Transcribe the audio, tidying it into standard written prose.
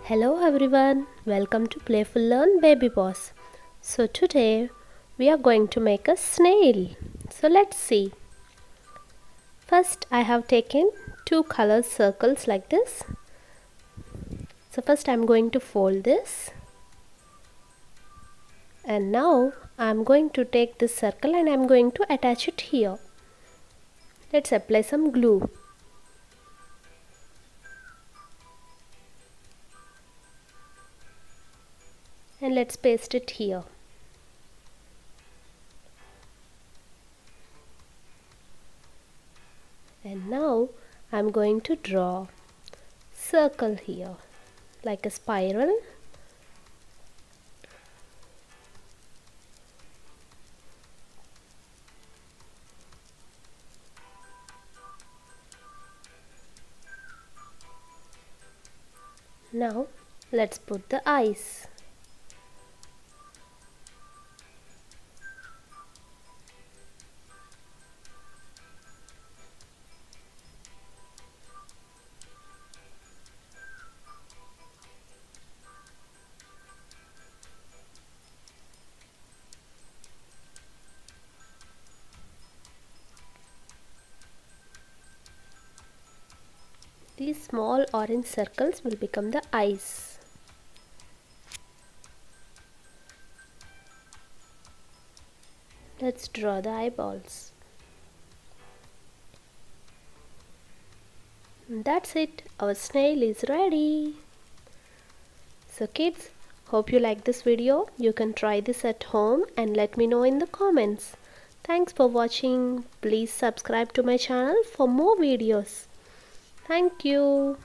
Hello everyone, welcome to Playful Learn Babyboss. So today we are going to make a snail. So let's see. First I have taken two color circles like this. So first I'm going to fold this. And now I'm going to take this circle and I'm going to attach it here. Let's apply some glue. And let's paste it here. And now I'm going to draw circle here like a spiral. Now let's put the eyes. These small orange circles will become the eyes. Let's draw the eyeballs. And that's it. Our snail is ready. So kids, hope you like this video. You can try this at home and let me know in the comments. Thanks for watching. Please subscribe to my channel for more videos. Thank you.